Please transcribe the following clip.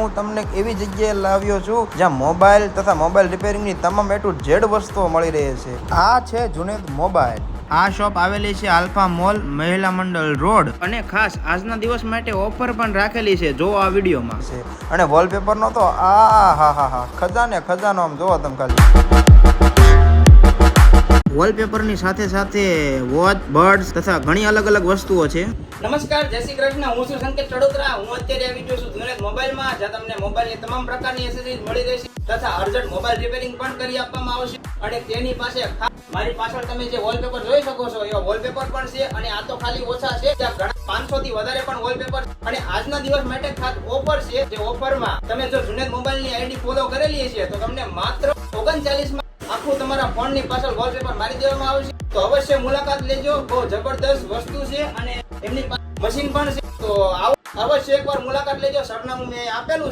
હું તમને એવી જગ્યાએ લાવ્યો છું જ્યાં મોબાઈલ તથા મોબાઈલ રિપેરિંગની તમામ A to Z વસ્તુઓ મળી રહી છે. આ છે જુનેદ મોબાઈલ. આ શોપ આવેલી છે આલ્ફા મોલ, મહિલા મંડળ રોડ, અને ખાસ આજના દિવસ માટે ઓફર પણ રાખેલી છે. જો આ વિડીયોમાં છે. અને વોલપેપરનો તો હા ખજાનો આમ જોવો તમે ખાલી. વોલપેપરની સાથે સાથે વોચ, બર્ડ્સ તથા ઘણી અલગ અલગ વસ્તુઓ છે. નમસ્કાર, જય શ્રી કૃષ્ણ. હું છું સંકેત ચડોતરા. હું અત્યારે આવી ગયો છું જુનેદ મોબાઈલમાં, જ્યાં તમને મોબાઈલની તમામ પ્રકારની એસેસરીઝ મળી રહેશે તથા અર્જન્ટ મોબાઈલ રિપેરિંગ પણ કરી આપવામાં આવશે. અને તેની પાસે મારી પાછળ તમે જે વોલપેપર જોઈ શકો છો એવા વોલપેપર પણ છે. અને આ તો ખાલી ઓછા છે, ત્યાં ઘણા 500 થી વધારે પણ વોલપેપર. અને આજના દિવસ માટે ખાસ ઓફર છે. જે ઓફરમાં તમે જો જુનેદ મોબાઈલની આઈડી ફોલો કરેલી છે તો તમને માત્ર 39 માં આખું તમારા ફોનની પાછળ વોલપેપર મારી દેવામાં આવશે. તો અવશ્ય મુલાકાત લેજો. બહુ જબરદસ્ત વસ્તુ છે અને એમની પાસે મશીન પણ છે. તો અવશ્ય એકવાર મુલાકાત લેજો. સરનામું મેં આપેલું છે.